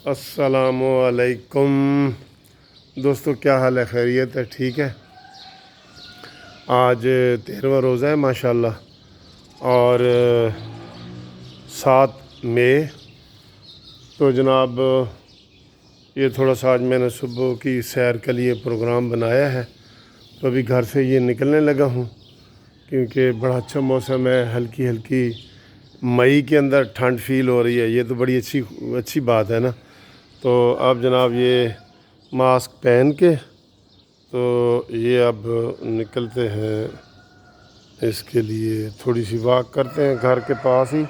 السلام علیکم دوستو، کیا حال ہے؟ خیریت ہے؟ ٹھیک ہے۔ آج 13واں روزہ ہے ماشاءاللہ، اور 7 مئی۔ تو جناب یہ تھوڑا سا آج میں نے صبح کی سیر کے لیے پروگرام بنایا ہے، تو ابھی گھر سے یہ نکلنے لگا ہوں کیونکہ بڑا اچھا موسم ہے، ہلکی ہلکی مئی کے اندر ٹھنڈ فیل ہو رہی ہے۔ یہ تو بڑی اچھی بات ہے نا۔ تو اب جناب یہ ماسک پہن کے تو یہ اب نکلتے ہیں، اس کے لیے تھوڑی سی واک کرتے ہیں گھر کے پاس ہی۔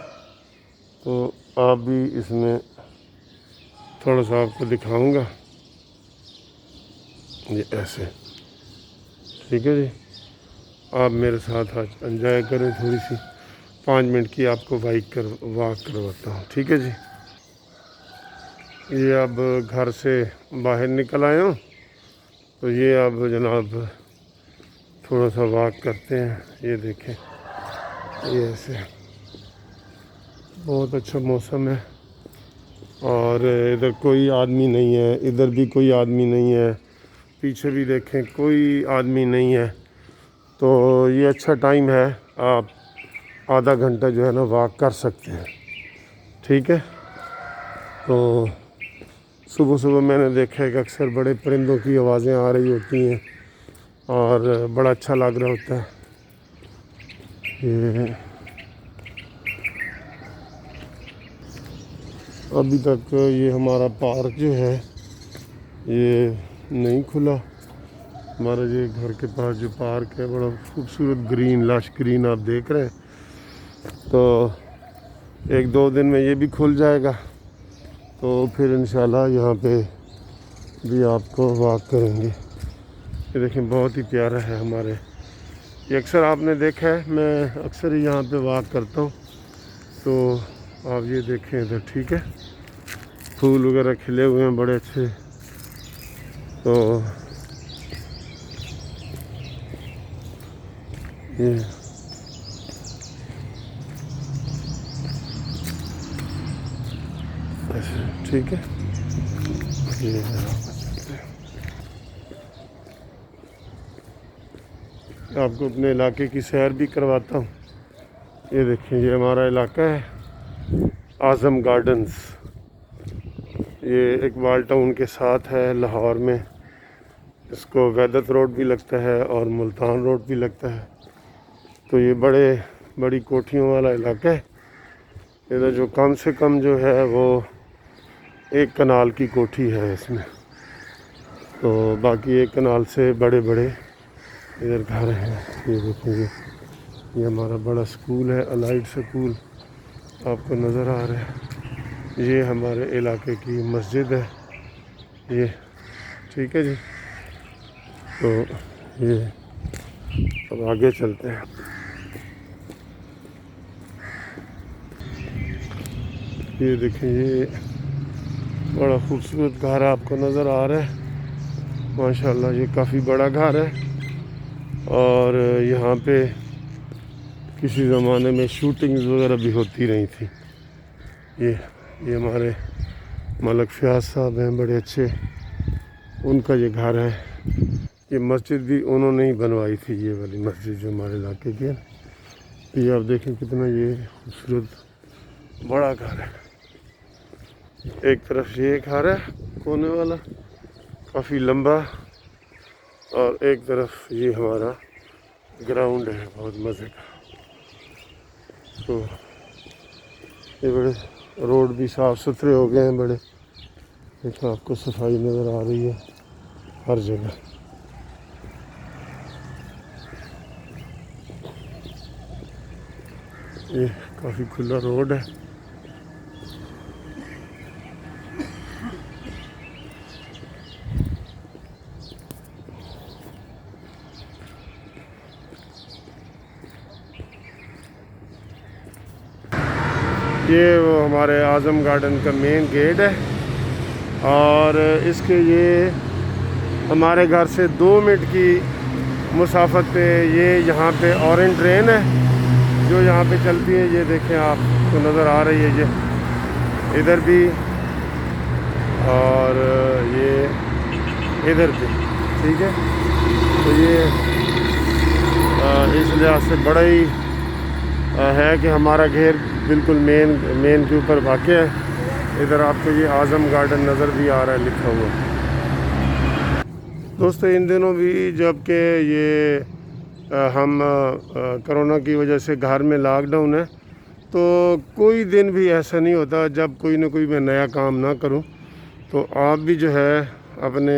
تو آپ بھی اس میں تھوڑا سا آپ کو دکھاؤں گا، یہ ایسے، ٹھیک ہے جی۔ آپ میرے ساتھ آج انجوائے کریں، تھوڑی سی 5 منٹ کی آپ کو واک کرواتا ہوں، ٹھیک ہے جی۔ یہ اب گھر سے باہر نکل آیا ہوں، تو یہ اب جناب تھوڑا سا واک کرتے ہیں۔ یہ دیکھیں، یہ ایسے بہت اچھا موسم ہے، اور ادھر کوئی آدمی نہیں ہے، ادھر بھی کوئی آدمی نہیں ہے، پیچھے بھی دیکھیں کوئی آدمی نہیں ہے۔ تو یہ اچھا ٹائم ہے، آپ آدھا گھنٹہ جو ہے نا واک کر سکتے ہیں، ٹھیک ہے۔ تو صبح صبح میں نے دیکھا ہے کہ اکثر بڑے پرندوں کی آوازیں آ رہی ہوتی ہیں اور بڑا اچھا لگ رہا ہوتا ہے۔ یہ ابھی تک یہ ہمارا پارک جو ہے یہ نہیں کھلا۔ ہمارا یہ گھر کے پاس جو پارک ہے بڑا خوبصورت گرین، لش گرین آپ دیکھ رہے ہیں۔ تو 1-2 دن میں یہ بھی کھل جائے گا، تو پھر انشاءاللہ یہاں پہ بھی آپ کو واک کریں گے۔ یہ دیکھیں بہت ہی پیارا ہے ہمارے، یہ اکثر آپ نے دیکھا ہے، میں اکثر ہی یہاں پہ واک کرتا ہوں۔ تو آپ یہ دیکھیں ادھر، ٹھیک ہے، پھول وغیرہ کھلے ہوئے ہیں بڑے اچھے۔ تو یہ ایسے، ٹھیک ہے، یہ آپ کو اپنے علاقے کی سیر بھی کرواتا ہوں۔ یہ دیکھیں، یہ ہمارا علاقہ ہے اعظم گارڈنز، یہ اقبال ٹاؤن کے ساتھ ہے لاہور میں۔ اس کو ویدت روڈ بھی لگتا ہے اور ملتان روڈ بھی لگتا ہے۔ تو یہ بڑی کوٹھیوں والا علاقہ ہے۔ ادھر جو کم سے کم جو ہے وہ 1 کنال کی کوٹھی ہے اس میں، تو باقی 1 کنال سے بڑے ادھر گھر ہیں۔ یہ دیکھیں، یہ ہمارا بڑا سکول ہے، الائٹ سکول، آپ کو نظر آ رہا ہے۔ یہ ہمارے علاقے کی مسجد ہے یہ، ٹھیک ہے جی۔ تو یہ اب آگے چلتے ہیں۔ یہ دیکھیں، یہ بڑا خوبصورت گھر آپ کو نظر آ رہا ہے ماشاءاللہ۔ یہ کافی بڑا گھر ہے، اور یہاں پہ کسی زمانے میں شوٹنگز وغیرہ بھی ہوتی رہی تھی۔ یہ ہمارے ملک فیاض صاحب ہیں، بڑے اچھے، ان کا یہ گھر ہے۔ یہ مسجد بھی انہوں نے ہی بنوائی تھی، یہ والی مسجد جو ہمارے علاقے کی ہے۔ یہ آپ دیکھیں کتنا یہ خوبصورت بڑا گھر ہے۔ ایک طرف یہ گھر ہے کونے والا، کافی لمبا، اور ایک طرف یہ ہمارا گراؤنڈ ہے بہت مزے کا۔ تو یہ بڑے روڈ بھی صاف ستھرے ہو گئے ہیں بڑے، دیکھیں آپ کو صفائی نظر آ رہی ہے ہر جگہ۔ یہ کافی کھلا روڈ ہے۔ یہ وہ ہمارے اعظم گارڈن کا مین گیٹ ہے، اور اس کے یہ ہمارے گھر سے 2 منٹ کی مسافت پہ یہ یہاں پہ اورنج ٹرین ہے جو یہاں پہ چلتی ہے۔ یہ دیکھیں آپ کو نظر آ رہی ہے، یہ ادھر بھی ادھر پہ، ٹھیک ہے. تو یہ اس لحاظ سے بڑا ہی ہے کہ ہمارا گھر بالکل مین کے اوپر واقع ہے. ادھر آپ کو یہ اعظم گارڈن نظر بھی آ رہا ہے لکھا ہوا. دوستو ان دنوں بھی جب کہ یہ ہم کرونا کی وجہ سے گھر میں لاک ڈاؤن ہے، تو کوئی دن بھی ایسا نہیں ہوتا جب کوئی نہ کوئی میں نیا کام نہ کروں. تو آپ بھی جو ہے اپنے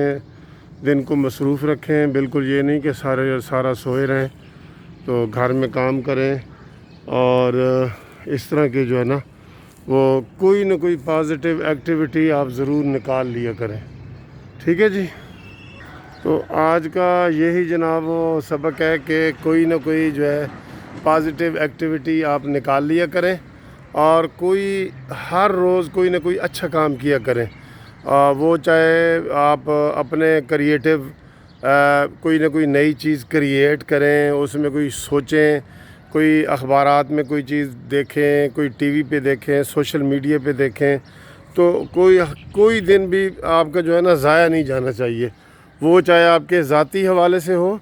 دن کو مصروف رکھیں. بالکل یہ نہیں کہ سارا سوئے رہیں، تو گھر میں کام کریں اور اس طرح کے جو ہے نا وہ کوئی نہ کوئی پازیٹیو ایکٹیویٹی آپ ضرور نکال لیا کریں. ٹھیک ہے جی. تو آج کا یہی جناب وہ سبق ہے کہ کوئی نہ کوئی جو ہے پازیٹیو ایکٹیویٹی آپ نکال لیا کریں اور ہر روز کوئی نہ کوئی اچھا کام کیا کریں. وہ چاہے آپ اپنے کریٹیو کوئی نہ کوئی نئی چیز کریٹ کریں، اس میں کوئی سوچیں، کوئی اخبارات میں کوئی چیز دیکھیں، کوئی ٹی وی پہ دیکھیں، سوشل میڈیا پہ دیکھیں. تو کوئی دن بھی آپ کا جو ہے نا ضائع نہیں جانا چاہیے. وہ چاہے آپ کے ذاتی حوالے سے ہو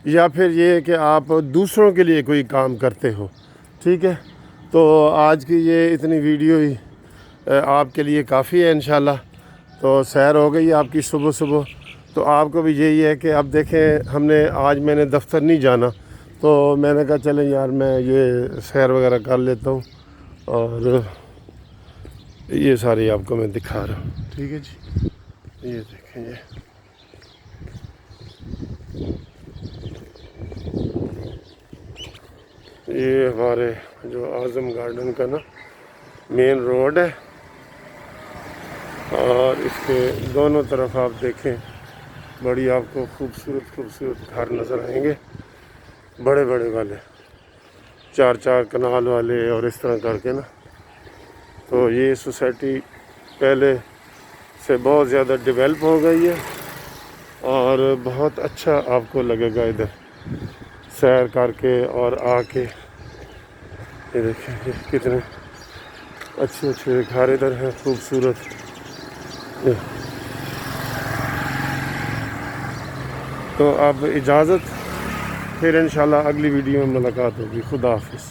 یا پھر یہ کہ آپ دوسروں کے لیے کوئی کام کرتے ہو. ٹھیک ہے. تو آج کی یہ اتنی ویڈیو ہی آپ کے لیے کافی ہے انشاءاللہ. تو سیر ہو گئی آپ کی صبح. تو آپ کو بھی یہی ہے کہ اب دیکھیں آج میں نے دفتر نہیں جانا، تو میں نے کہا چلیں یار میں یہ سیر وغیرہ کر لیتا ہوں اور یہ ساری آپ کو میں دکھا رہا ہوں. ٹھیک ہے جی. یہ دیکھیں یہ ہمارے جو اعظم گارڈن کا نا مین روڈ ہے، اور اس کے دونوں طرف آپ دیکھیں بڑی آپ کو خوبصورت گھر نظر آئیں گے، بڑے والے 4 کنال والے اور اس طرح کر کے نا. تو یہ سوسائٹی پہلے سے بہت زیادہ ڈیولپ ہو گئی ہے اور بہت اچھا آپ کو لگے گا ادھر سیر کر کے اور آ کے. یہ دیکھیں یہ کتنے اچھے گھر ادھر ہیں خوبصورت. تو اب اجازت، پھر انشاءاللہ اگلی ویڈیو میں ملاقات ہوگی. خدا حافظ.